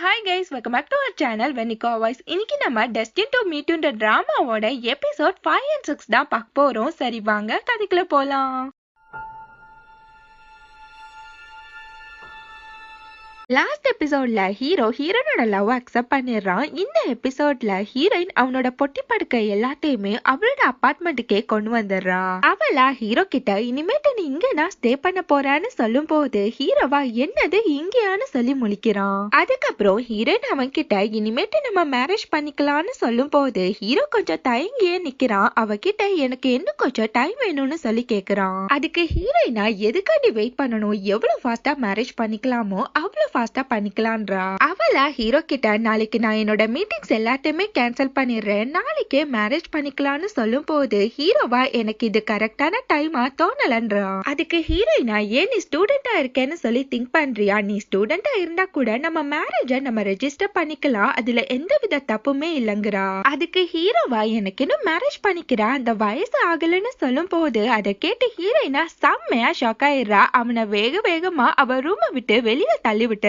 Hi guys, welcome back to our channel வெனிகா voice. இன்னைக்கு நம்ம டெஸ்டின் டு மீட் யூன்ற டிராமாவோட எபிசோட் 5 and 6 தான் பார்க்க போறோம். சரி வாங்க கதைக்குள்ள போலாம். லாஸ்ட் எபிசோட்ல ஹீரோனோட லவ் அக்செப்ட் பண்ணிடுறான். இந்த எபிசோட்ல ஹீரோயின் அவனோட பொட்டி படுக்கை எல்லாத்தையுமே அவளோட அபார்ட்மெண்ட்டுக்கே கொண்டு வந்துடுறான். அவளா ஹீரோ கிட்ட இனிமேட்டு நீ இங்க நான் ஸ்டே பண்ண போறான்னு சொல்லும் போது ஹீரோவா என்னது இங்கேயான்னு சொல்லி முழிக்கிறான். அதுக்கப்புறம் ஹீரோயின் அவன் கிட்ட இனிமேட்டு நம்ம மேரேஜ் பண்ணிக்கலாம்னு சொல்லும் போது ஹீரோ கொஞ்சம் தயங்கியே நிக்கிறான். அவகிட்ட எனக்கு இன்னும் கொஞ்சம் டைம் வேணும்னு சொல்லி கேக்குறான். அதுக்கு ஹீரோயினா எதுக்காண்டி வெயிட் பண்ணணும், எவ்வளவு ஃபாஸ்டா மேரேஜ் பண்ணிக்கலாமோ அவ்வளவு ஃபாஸ்டா பண்ணிக்கலான்றா. அவளா ஹீரோ கிட்ட நாளைக்கு நான் என்னோட மீட்டிங்ஸ் எல்லாத்தையுமே கேன்சல் பண்ணிடுறேன், நாளைக்கே மேரேஜ் பண்ணிக்கலாம்னு சொல்லும் போது ஹீரோவா எனக்கு இது கரெக்டான டைமா தோணலன்றா. அதுக்கு ஹீரோயினா ஏன் நீ ஸ்டூடெண்டா இருக்கேன்னு சொல்லி திங்க் பண்றியா, நீ ஸ்டூடெண்டா இருந்தா கூட நம்ம மேரேஜ நம்ம ரெஜிஸ்டர் பண்ணிக்கலாம், அதுல எந்த வித தப்புமே இல்லைங்கிறா. அதுக்கு ஹீரோவா எனக்கு இன்னும் மேரேஜ் பண்ணிக்கிறா, அந்த வயசு ஆகலன்னு சொல்லும் போது அதை கேட்டு ஹீரோயினா செம்மையா ஷாக் ஆயிடுறா. அவனை வேகமா அவ ரூமை விட்டு வெளியே தள்ளி விட்டு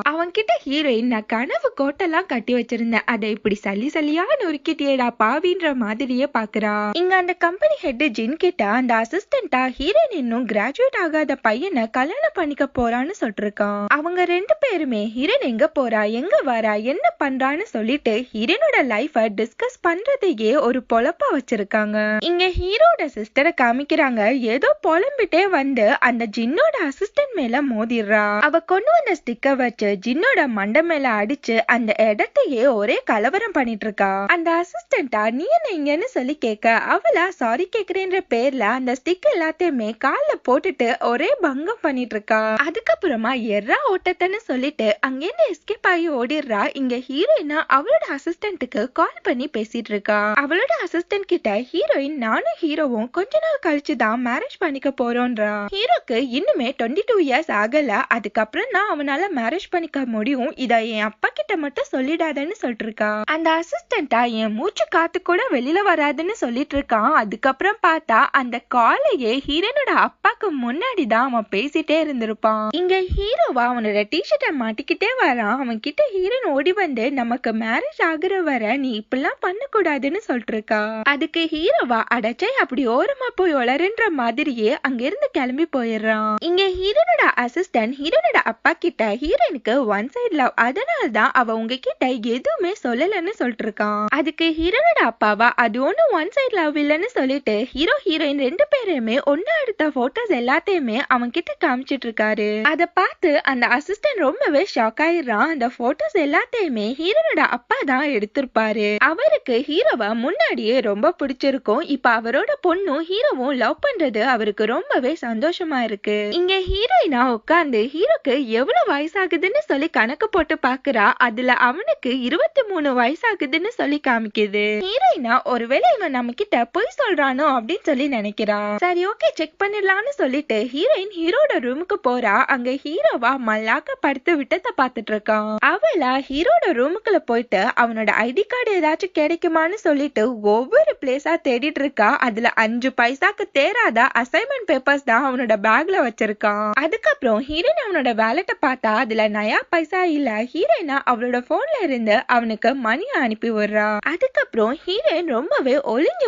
அவன் கிட்ட ஹீரோயின் நான் கனவு கோட்டெல்லாம் கட்டி வச்சிருந்தேன், அதை இப்படி சல்லியா நொறுக்கிட்டியேடா பாவின்ற மாதிரியே பாக்குறா. இங்க அந்த கம்பெனி ஹெட் ஜின் கிட்ட அந்த அசிஸ்டண்டா ஹீரோயின் இன்னும் கிராஜுவேட் ஆகாத பையனை கல்யாணம் பண்ணிக்க போறான்னு சொல்லிருக்கான். அவங்க ரெண்டு பேருமே ஹீரோயின் எங்க போறா எங்க வரா என்ன பண்றான்னு சொல்லிட்டு ஹீரோனோட லைஃப டிஸ்கஸ் பண்றதையே ஒரு பொழப்பா வச்சிருக்காங்க. இங்க ஹீரோட சிஸ்டரை காமிக்கிறாங்க. ஏதோ புலம்பிட்டே வந்து அந்த ஜின்னோட அசிஸ்டன்ட் மேல மோதிடுறா. அவ கொண்டு வந்த ஸ்டிக்கர் வச்சு ஜின்னோட மண்டை மேல அடிச்சு அந்த இடத்தையே ஒரே கலவரம் பண்ணிட்டு இருக்கா. அந்த அசிஸ்டண்டா நீ என்ன இங்கன்னு சொல்லி கேட்க அவளா சாரி கேக்குறேன்ற பேர்ல அந்த ஸ்டிக் எல்லாத்தையுமே கால்ல போட்டுட்டு ஒரே பங்கம் பண்ணிட்டு இருக்கா. அதுக்கப்புறமா எர்ரா ஓட்டத்தன்னு சொல்லிட்டு அங்கேருந்து எஸ்கேப் ஆகி ஓடிடுறா. இங்க ஹீரோயினா அவளோட அசிஸ்டன்ட்டுக்கு கால் பண்ணி பேசிட்டு இருக்கா. அவளோட அசிஸ்டன்ட் கிட்ட ஹீரோயின் நானும் ஹீரோவும் கொஞ்ச நாள் கழிச்சு தான் மேரேஜ் பண்ணிக்க போறோம்ன்றா. ஹீரோக்கு இன்னுமே 22 இயர்ஸ் ஆகல, அதுக்கப்புறம் தான் அவனால மேரேஜ் பண்ணிக்க முடியும், இத என் அப்பா கிட்ட மட்டும் சொல்லிடாதன்னு சொல்லிட்டு இருக்கா. அந்த அசிஸ்டண்டா என் மூச்சு காத்து கூட வெளியில வராதுன்னு சொல்லிட்டு இருக்கான். அதுக்கப்புறம் பார்த்தா அந்த காலையே ஹீரோனோட அப்பாக்கு முன்னாடி தான் அவன் பேசிட்டே இருந்திருப்பான். இங்க ஹீரோவா அவனோட டிஷர்ட்டை மாட்டிக்கிட்டே வரான். அவன் கிட்ட ஹீரோன் ஓடி வந்து நமக்கு மேரேஜ் ஆகுற வர நீ இப்பெல்லாம் பண்ண கூடாதுன்னு சொல்லிட்டு இருக்கா. அதுக்கு ஹீரோவா அடைச்சே அப்படி ஓரமா போய் வளருன்ற மாதிரியே அங்கிருந்து கிளம்பி போயிடுறான். இங்க ஹீரோனோட அசிஸ்டன்ட் ஹீரோனோட அப்பா கிட்ட ஹீரோயினுக்கு ஒன் சைடு லவ், அதனாலதான் அவ உங்ககிட்ட எதுவுமே சொல்லலன்னு சொல்லிட்டு இருக்கான். அதுக்கு ஹீரோனோட அப்பாவா அது ஒன்னும் ஒன் சைடு லவ் இல்லன்னு சொல்லிட்டு ஹீரோயின் ரெண்டு பேருமே ஒன்னா எடுத்த போட்டோஸ் எல்லாத்தையுமே அவன் கிட்ட காமிச்சிட்டு இருக்காரு. அத பார்த்து அந்த அசிஸ்டன்ட் ரொம்பவே ஷாக் ஆயிடுறான். அந்த போட்டோஸ் எல்லாத்தையுமே ஹீரோனோட அப்பா தான் எடுத்திருப்பாரு. அவருக்கு ஹீரோவை முன்னாடியே ரொம்ப பிடிச்சிருக்கும். இப்ப அவரோட பொண்ணும் ஹீரோவும் லவ் பண்றது அவருக்கு ரொம்பவே சந்தோஷமா இருக்கு. இங்க ஹீரோயினா உட்கார்ந்து ஹீரோக்கு எவ்வளவு வயசாகுதுன்னு சொல்லி கணக்கு போட்டு பாக்குறா. அதுல அவனுக்கு 23 வயசாகுதுன்னு சொல்லி காமிக்குது. ஹீரோயினா ஒருவேளை இவன் நம்ம கிட்ட பொய் சொல்றானோ அப்படின்னு சொல்லி நினைக்கிறா. சரி ஓகே செக் பண்ணிடலாம்னு சொல்லிட்டு ஹீரோயின் ஹீரோட ரூமுக்கு போறா. அங்க ஹீரோவா மல்லாக்க படுத்து விட்டத பாத்துட்டு இருக்கான். அவளா ஹீரோட ரூமுக்குள்ள போயிட்டு அவனோட ஐடி கார்டு ஏதாச்சும் கிடைக்குமான்னு சொல்லிட்டு ஒவ்வொரு பிளேஸா தேடிட்டு இருக்கா. அதுல 5 பைசாக்கு தேராத அசைன்மெண்ட் பேப்பர்ஸ் தான் அவனோட பேக்ல வச்சிருக்கான். அதுக்கப்புறம் ஹீரோயின் அவனோட வேலட்டை பார்த்தா அதுல நயா பைசா இல்ல. ஹீரோயினா அவளோட போன்ல இருந்து அவனுக்கு மணி அனுப்பி விடுறா. அதுக்கப்புறம் ஹீரோயின் ரொம்பவே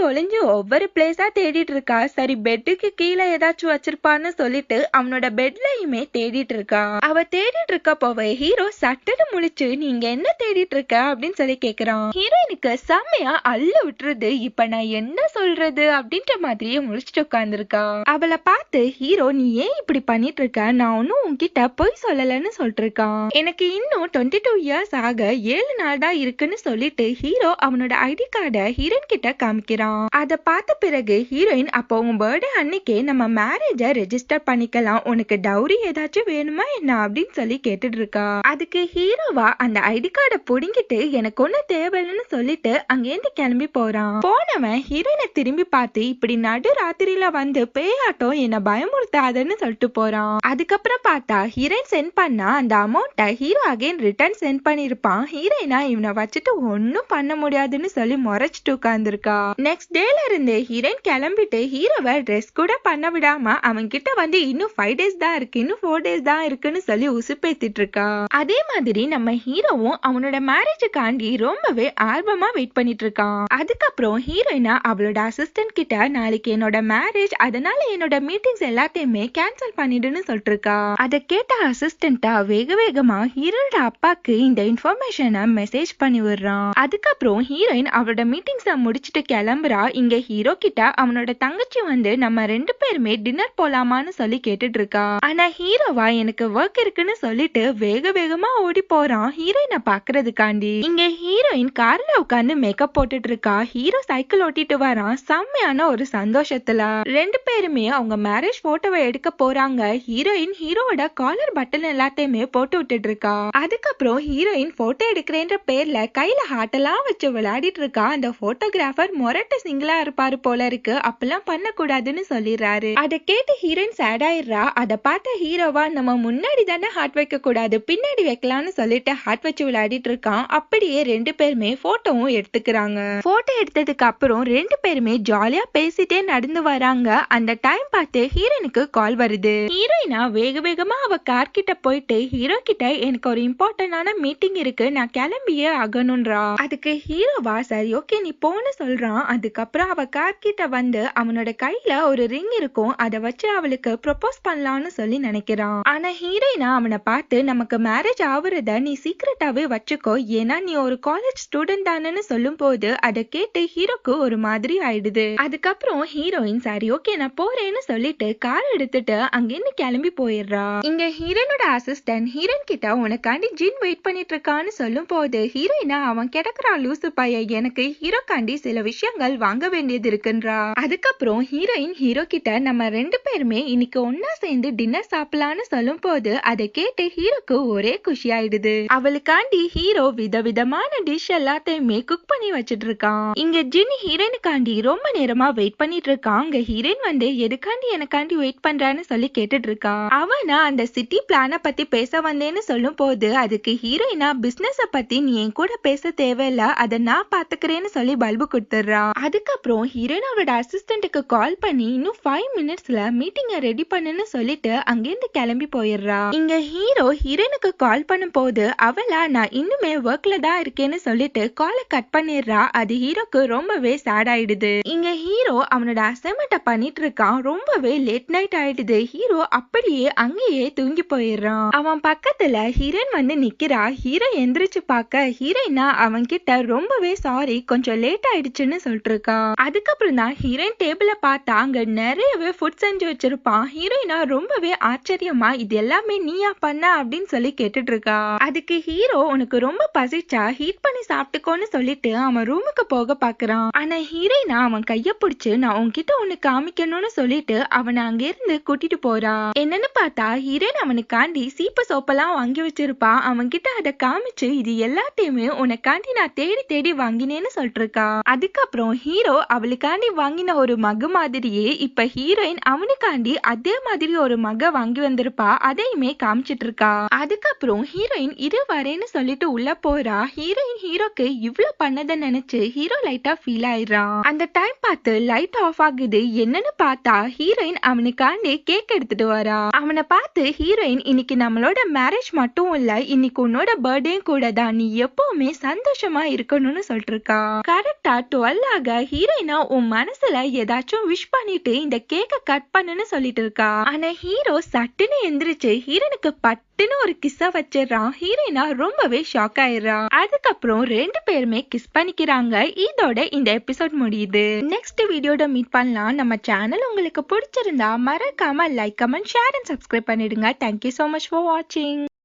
ஒளிஞ்சு ஒவ்வொரு பிளேஸா தேடிட்டு இருக்கா. சரி பெட்டுக்கு கீழே ஏதாச்சும் வச்சிருப்பான்னு சொல்லிட்டு அவனோட பெட்லயுமே தேடிட்டு இருக்கா. அவ தேடிட்டு இருக்க போவே ஹீரோ சட்டன்னு முழிச்சு நீங்க என்ன தேடிட்டு இருக்க அப்படின்னு சொல்லி கேக்குறான். ஹீரோயினுக்கு செம்மையா அள்ள விட்டுருது. இப்ப நான் என்ன சொல்றது அப்படின்ற மாதிரியே முழிச்சுட்டு உட்கார்ந்துருக்கா. அவளை பார்த்து ஹீரோ நீ ஏன் இப்படி பண்ணிட்டு இருக்க, நான் ஒன்னும் உன்கிட்ட பொய் சொல்லலன்னு சொல்லிட்டு இருக்கான். எனக்கு இன்னும் 22 இயர்ஸ் ஆக 7 நாள் தான் இருக்குன்னு சொல்லிட்டு ஹீரோ அவனோட ஐடி கார்டை ஹீரோயின் கிட்ட காமிக்கிறான். அத பார்த்த பிறகு ஹீரோயின் அப்போ உன் பர்த்டே அன்னைக்கே நம்ம மேரேஜ ரெஜிஸ்டர் பண்ணிக்கலாம், உனக்கு டவுரி ஏதாச்சும் வேணுமா என்ன அப்படின்னு சொல்லி கேட்டுட்டு இருக்கா. அதுக்கு ஹீரோவா அந்த ஐடி கார்டை புடுங்கிட்டு எனக்கு ஒண்ணு தேவைன்னு சொல்லிட்டு அங்கேருந்து கிளம்பி போறான். போனவன் ஹீரோயினை திரும்பி பார்த்து இப்படி நடு ராத்திரியில வந்து பேயாட்டம் என்ன பயமுறுத்தாதன்னு சொல்லிட்டு போறான். அதுக்கப்புறம் பார்த்தா ஹீரோயின் சென்ட் பண்ணா அந்த அமௌண்ட்டை ஹீரோ அகைன் ரிட்டர்ன் சென்ட் பண்ணிருப்பான். ஹீரோயினா இவனை வச்சுட்டு ஒன்னும் பண்ண முடியாதுன்னு சொல்லி முறைச்சிட்டு உட்கார்ந்துருக்கா. நெக்ஸ்ட் டேல இருந்து ஹீரோயின் கிளம்பிட்டு ஹீரோவை ட்ரெஸ் கூட பண்ண விடாம அவன் கிட்ட வந்து இன்னும் 5 days தான் இருக்கு, இன்னும் 4 days தான் இருக்குன்னு சொல்லி உசுப்பேத்திட்டு இருக்கா. அதே மாதிரி நம்ம ஹீரோவும் அவனோட மேரேஜுக்காண்டி ரொம்பவே ஆர்வமா வெயிட் பண்ணிட்டு இருக்கான். அதுக்கப்புறம் ஹீரோயினா அவளோட அசிஸ்டன்ட் கிட்ட நாளைக்கு என்னோட மேரேஜ், அதனால என்னோட மீட்டிங்ஸ் எல்லாத்தையுமே கேன்சல் பண்ணிடுன்னு சொல்லிட்டு இருக்கா. அதை கேட்ட அசிஸ்டன்டா வேக வேகமா ஹீரோட அப்பாக்கு இந்த இன்ஃபர்மேஷனை மெசேஜ் பண்ணி விடுறான். அதுக்கப்புறம் ஹீரோயின் அவளோட மீட்டிங்ஸை முடிச்சுட்டு கிளம்புறா. இங்க ஹீரோ கிட்ட அவனோட தங்கச்சி வந்து நம்ம 2 பேருமே டின்னர் போலாமான்னு சொல்லி கேட்டுட்டு இருக்கா. ஆனா ஹீரோவா எனக்கு ஒர்க் இருக்குன்னு சொல்லிட்டு வேக வேகமா ஓடி போறான் ஹீரோயினை பாக்குறதுக்காண்டி. இங்க ஹீரோயின் கார்ல உட்கார்ந்து மேக்கப் போட்டுட்டு இருக்கா. ஹீரோ சைக்கிள் ஓட்டிட்டு வரான். செம்மையான ஒரு சந்தோஷத்துல 2 பேருமே அவங்க மேரேஜ் போட்டோவை எடுக்க போறாங்க. ஹீரோயின் ஹீரோவோட காலர் பட்டன் எல்லாத்தையுமே போட்டு விட்டுட்டு இருக்கா. அதுக்கப்புறம் ஹீரோயின் போட்டோ எடுக்கிறேன்ற பேர்ல கையில ஹார்ட் எல்லாம் வச்சு விளையாடிட்டு இருக்கா. அந்த போட்டோகிராஃபர் மொரட்டு சிங்கிளா இருப்பாரு போல இருக்கு, அப்பெல்லாம் பண்ண கூடாதுன்னு சொல்லிடுறாரு. அதை கேட்டு ஹீரோயின் சேட் ஆயிடுறா. அதை பார்த்த ஹீரோவா நம்ம முன்னாடி தானே ஹார்ட் வைக்க கூடாது, பின்னாடி வைக்கலாம்னு சொல்லிட்டு ஹார்ட் வச்சு விளையாடிட்டு இருக்கான். அப்படியே 2 பேருமே போட்டோவும் எடுத்துக்கிறாங்க. போட்டோ எடுத்ததுக்கு அப்புறம் 2 பேருமே ஜாலியா பேசிட்டே நடந்து வராங்க. அந்த டைம் பார்த்து ஹீரோயினுக்கு கால் வருது. ஹீரோயினா வேக வேகமா அவ கார் கிட்ட போயிட்டு ஹீரோ கிட்ட எனக்கு ஒரு இம்பார்ட்டன்டான மீட்டிங் இருக்கு, நான் கிளம்பியே ஆகணும்ன்றா. அதுக்கு ஹீரோவா சரி ஓகே நீ போன்னு சொல்றான். அதுக்கப்புறம் அவ கார் கிட்ட வந்து அவனோட கையில ஒரு ரிங் இருக்கும், அதை வச்சு அவளுக்கு ப்ரொபோஸ் பண்ணலாம்னு சொல்லி நினைக்கிறான். ஆனா ஹீரோயினா அவனை பார்த்து நமக்கு மேரேஜ் ஆகுறத நீ சீக்கிரட்டாவே வச்சுக்கோ, ஏன்னா நீ ஒரு காலேஜ் ஸ்டூடெண்ட் தானேன்னு சொல்லும் போது அதை கேட்டு ஹீரோக்கு ஒரு மாதிரி ஆயிடுது. அதுக்கப்புறம் ஹீரோயின் சரி ஓகே நான் போறேன்னு சொல்லிட்டு கார் எடுத்துட்டு அங்கிருந்து கிளம்பி போயிடுறா. இங்க ஹீரோனோட அசிஸ்டன்ட் ஹீரோயின் கிட்ட உனக்காண்டி ஜின் வெயிட் பண்ணிட்டு இருக்கான்னு சொல்லும் போது ஹீரோயினா அவன் கிடக்குறான் லூசு பையன், எனக்கு ஹீரோக்காண்டி சில விஷயங்கள் வாங்க வேண்டியது இருக்குன்றா. அதுக்கப்புறம் ஹீரோயின் ஹீரோ கிட்ட நம்ம 2 பேருமே இன்னைக்கு ஒன்னா சேர்ந்து டின்னர் சாப்பிடலான்னு சொல்லும் போது அதை கேட்டு ஹீரோக்கு ஒரே குஷி ஆயிடுது. அவளுக்காண்டி ஹீரோ விதவிதமான டிஷ் எல்லாத்தையுமே குக் பண்ணி வச்சிட்டு இருக்கான். இங்க ஜின் ஹீரோயினுக்காண்டி ரொம்ப நேரமா வெயிட் பண்ணிட்டு இருக்கான். அங்க ஹீரோயின் வந்து எதுக்காண்டி எனக்காண்டி வெயிட் பண்றான்னு சொல்லி கேட்டுட்டு இருக்கா. அவனா அந்த சிட்டி பிளான பத்தி பேச வந்தேன்னு சொல்லும் போது அதுக்கு ஹீரோயினா பிசினஸ் பத்தி நீ என் கூட பேச தேவையில்ல, அதை நான் பாத்துக்கிறேன்னு சொல்லி பல்பு கொடுத்துடுறா. அதுக்கப்புறம் ஹீரோயின் அவரோட அசிஸ்டன்ட்டுக்கு கால் பண்ணி இன்னும் 5 minutesல மீட்டிங்க ரெடி பண்ணுன்னு சொல்லிட்டு அங்கிருந்து கிளம்பி போயிடுறா. இங்க ஹீரோ ஹீரோயினுக்கு கால் பண்ணும் போது அவளா நான் இன்னுமே ஒர்க்ல தான் இருக்கேன்னு சொல்லிட்டு காலை கட் பண்ணிடுறா. அது ஹீரோக்கு ரொம்பவே சேட் ஆயிடுது. இங்க ஹீரோ அவனோட அசைன்மெண்ட்டை பண்ணிட்டு இருக்கான். ரொம்பவே லேட் நைட் ஆயிடுது. ஹீரோ அப்படியே அங்கேயே தூங்கி போயிடுறான். அவன் பக்கத்துல ஹீரோயின் வந்து நிக்கிறா. ஹீரோ எந்திரிச்சு பார்க்க ஹீரோயினா அவன் கிட்ட ரொம்பவே சாரி கொஞ்சம் லேட் ஆயிடுச்சுன்னு சொல்லிட்டு இருக்கா. அதுக்கப்புறம் தான் ஹீரோயின் டேபிள பார்த்தா அங்க நிறையவே ஃபுட் செஞ்சு வச்சிருப்பான். ஹீரோயினா ரொம்பவே ஆச்சரியமா இது எல்லாமே நீயா பண்ண அப்படின்னு சொல்லி கேட்டுட்டு இருக்கா. அதுக்கு ஹீரோ உனக்கு ரொம்ப பசிச்சா ஹீட் பண்ணி சாப்பிட்டுக்கோன்னு சொல்லிட்டு அவன் ரூமுக்கு போக பாக்குறான். ஆனா ஹீரோயினா அவன் கைய பிடிச்சு நான் உன்கிட்ட ஒண்ணு காமிக்கணும்னு சொல்லிட்டு அவனை அங்க இருந்து கூட்டிட்டு போறா. என்னன்னு பார்த்தா ஹீரோயின் அவனுக்காண்டி சீப்பு சோப்பெல்லாம் வாங்கி வச்சிருப்பா. அவன் கிட்ட அதை காமிச்சு இது எல்லாத்தையுமே உனக்காண்டி நான் தேடி தேடி வாங்கினேன்னு சொல்லிட்டு இருக்கா. அதுக்கப்புறம் ஹீரோ அவளுக்காண்டி வாங்கின ஒரு மகு மாதிரியே இப்ப ஹீரோயின் அவனுக்காண்டி அதே மாதிரி ஒரு மக வாங்கி வந்திருப்பா. அதையுமே காமிச்சிட்டு இருக்கா. அதுக்கப்புறம் ஹீரோயின் இரு வரேன்னு சொல்லிட்டு உள்ள போறா. ஹீரோயின் ஹீரோக்கு இவ்ளோ பண்ணதை நினைச்சு ஹீரோ லைட்டா ஃபீல் ஆயிடுறான். அந்த டைம் பார்த்து லைட் ஆஃப் ஆகுது. என்னன்னு பார்த்தா ஹீரோயின் அவனுக்காண்டி கேக் எடுத்துட்டு வரா. அவனை பார்த்து ஹீரோயின் இன்னைக்கு நம்மளோட மேரேஜ் மட்டும் இல்ல, இன்னைக்கு உன்னோட பர்த்டே கூட தான், நீ எப்பவுமே சந்தோஷமா இருக்கணும்னு சொல்லிட்டு இருக்கா. கரெக்டா 12 ஆக ஹீரோயினா உன் மனசுல ஏதாச்சும் விஷ் பண்ணிட்டு இந்த கேக்க கட் பண்ணுன்னு சொல்லிட்டு இருக்கா. ஆனா ஹீரோ சட்டுன்னு எந்திரிச்சு ஹீரோனுக்கு பட்டுன்னு ஒரு கிஸ்ஸ வச்சிடறான். ஹீரோயினா ரொம்பவே ஷாக் ஆயிடுறா. அதுக்கப்புறம் 2 பேருமே கிஸ் பண்ணிக்கிறாங்க. இதோட இந்த எபிசோட் முடியுது. நெக்ஸ்ட் வீடியோட மீட் பண்ணலாம். நம்ம சேனல் உங்களுக்கு பிடிச்சிருந்தா மறக்காம like, comment, share and subscribe பண்ணிடுங்க. Thank you so much for watching.